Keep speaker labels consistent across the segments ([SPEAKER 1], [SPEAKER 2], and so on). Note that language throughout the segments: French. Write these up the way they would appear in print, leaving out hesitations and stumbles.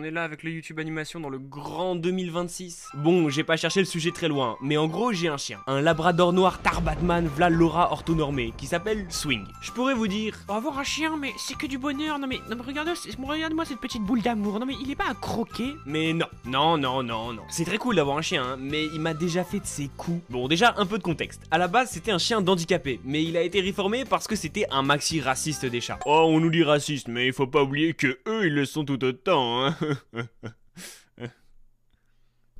[SPEAKER 1] on est là avec le YouTube animation dans le grand 2026. Bon, j'ai pas cherché le sujet très loin, mais en gros j'ai un chien. Un labrador noir Tarbatman v'là Laura orthonormé, qui s'appelle Swing. Je pourrais vous dire,
[SPEAKER 2] Oh, avoir un chien, mais c'est que du bonheur. Non mais regarde-moi cette petite boule d'amour. Non mais il est pas à croquer.
[SPEAKER 1] mais non. C'est très cool d'avoir un chien, hein, mais il m'a déjà fait de ses coups. Bon, déjà, un peu de contexte. À la base, c'était un chien d'handicapé, mais il a été réformé parce que c'était un maxi raciste des chats. Oh, on nous dit raciste, mais il faut pas oublier que eux, ils le sont tout autant, hein.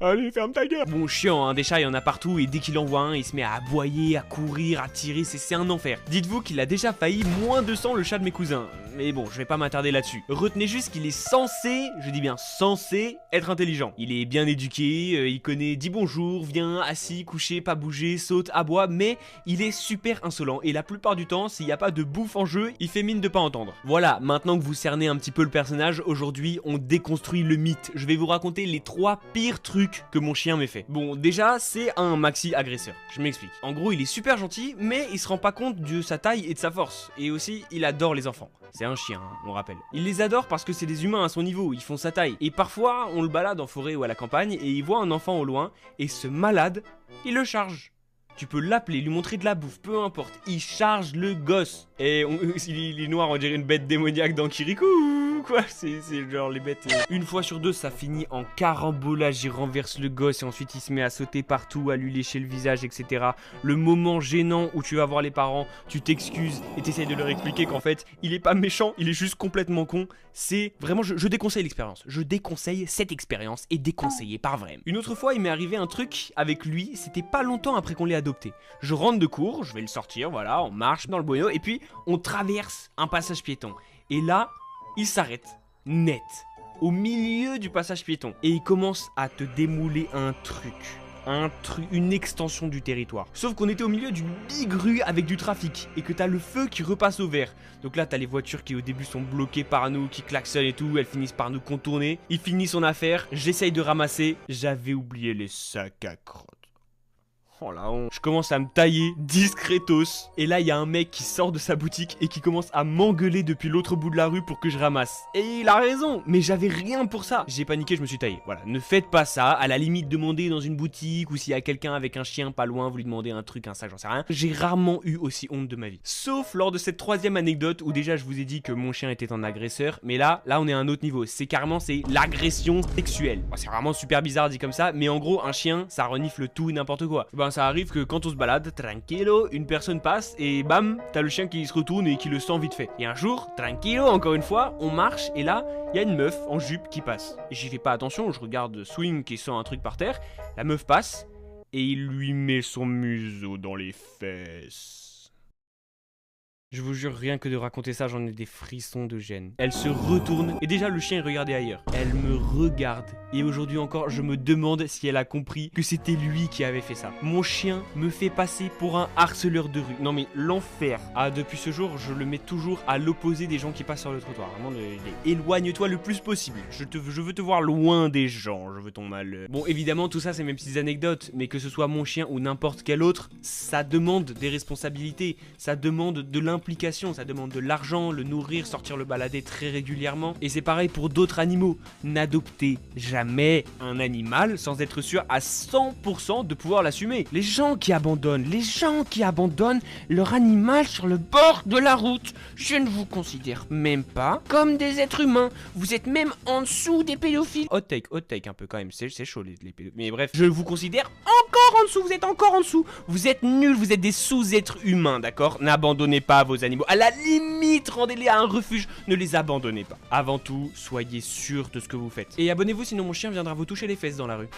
[SPEAKER 1] Allez, ferme ta gueule. Bon, chiant, hein, des chats, il y en a partout, et dès qu'il en voit un, il se met à aboyer, à courir, à tirer, c'est un enfer. Dites-vous qu'il a déjà failli moins de sang le chat de mes cousins. Mais bon, je vais pas m'attarder là-dessus. Retenez juste qu'il est censé, je dis bien censé, être intelligent. Il est bien éduqué, il connaît dit bonjour, vient, assis, couché, pas bouger, saute, aboie, mais il est super insolent. Et la plupart du temps, s'il n'y a pas de bouffe en jeu, il fait mine de pas entendre. Voilà, maintenant que vous cernez un petit peu le personnage, aujourd'hui, on déconstruit le mythe. Je vais vous raconter les 3 pires trucs que mon chien m'ait fait. Bon, déjà, c'est un maxi agresseur. Je m'explique. En gros, il est super gentil, mais il se rend pas compte de sa taille et de sa force. Et aussi, il adore les enfants. C'est un chien, hein, on rappelle. Il les adore parce que c'est des humains à son niveau, ils font sa taille. Et parfois, on le balade en forêt ou à la campagne et il voit un enfant au loin, et ce malade, il le charge. Tu peux l'appeler, lui montrer de la bouffe, peu importe, il charge le gosse. Et il est noir, on dirait une bête démoniaque dans Kirikou, quoi. C'est genre les bêtes. Une fois sur deux, ça finit en carambolage, il renverse le gosse et ensuite il se met à sauter partout, à lui lécher le visage, etc. Le moment gênant où tu vas voir les parents, tu t'excuses et t'essayes de leur expliquer qu'en fait, il est pas méchant, il est juste complètement con. C'est vraiment, je déconseille l'expérience. Je déconseille cette expérience et déconseillée par vrai. Une autre fois, il m'est arrivé un truc avec lui, c'était pas longtemps après qu'on l'ait adopté. Je rentre de cours, je vais le sortir, voilà, on marche dans le boyau et puis on traverse un passage piéton. Et là, il s'arrête, net, au milieu du passage piéton. Et il commence à te démouler un truc, une extension du territoire. Sauf qu'on était au milieu d'une big rue avec du trafic et que t'as le feu qui repasse au vert. Donc là, t'as les voitures qui au début sont bloquées par nous, qui klaxonnent et tout, elles finissent par nous contourner. Il finit son affaire, j'essaye de ramasser, j'avais oublié les sacs à crottes. Oh la honte. Je commence à me tailler discretos. Et là, il y a un mec qui sort de sa boutique et qui commence à m'engueuler depuis l'autre bout de la rue pour que je ramasse. Et il a raison, mais j'avais rien pour ça. J'ai paniqué, je me suis taillé. Voilà, ne faites pas ça. À la limite, demandez dans une boutique ou s'il y a quelqu'un avec un chien pas loin, vous lui demandez un truc, un sac, j'en sais rien. J'ai rarement eu aussi honte de ma vie. Sauf lors de cette 3e anecdote où déjà je vous ai dit que mon chien était un agresseur. Mais là on est à un autre niveau. C'est carrément, c'est l'agression sexuelle. Bon, c'est vraiment super bizarre dit comme ça, mais en gros, un chien, ça renifle tout et n'importe quoi. Ben, ça arrive que quand on se balade, tranquillo, une personne passe et bam, t'as le chien qui se retourne et qui le sent vite fait. Et un jour, tranquillo, encore une fois, on marche et là, il y a une meuf en jupe qui passe. Et j'y fais pas attention, je regarde Swing qui sent un truc par terre, la meuf passe et il lui met son museau dans les fesses. Je vous jure, rien que de raconter ça, j'en ai des frissons de gêne. Elle se retourne, et déjà le chien est regardé ailleurs. Elle me regarde, et aujourd'hui encore, je me demande si elle a compris que c'était lui qui avait fait ça. Mon chien me fait passer pour un harceleur de rue. Non mais l'enfer. Ah, depuis ce jour, je le mets toujours à l'opposé des gens qui passent sur le trottoir. Vraiment, éloigne-toi le plus possible. Je veux te voir loin des gens, je veux ton mal. Bon, évidemment, tout ça, c'est mes petites anecdotes, mais que ce soit mon chien ou n'importe quel autre, ça demande des responsabilités, ça demande de l'implication, ça demande de l'argent, le nourrir, sortir le balader très régulièrement. Et c'est pareil pour d'autres animaux. N'adoptez jamais un animal sans être sûr à 100% de pouvoir l'assumer. Les gens qui abandonnent leur animal sur le bord de la route, je ne vous considère même pas comme des êtres humains. Vous êtes même en dessous des pédophiles. Hot take un peu quand même, c'est chaud les pédophiles. Mais bref, je vous considère encore en dessous, vous êtes encore en dessous. Vous êtes nuls, vous êtes des sous-êtres humains, d'accord? N'abandonnez pas vos animaux. À la limite, rendez-les à un refuge, ne les abandonnez pas. Avant tout, soyez sûr de ce que vous faites. Et abonnez-vous sinon mon chien viendra vous toucher les fesses dans la rue.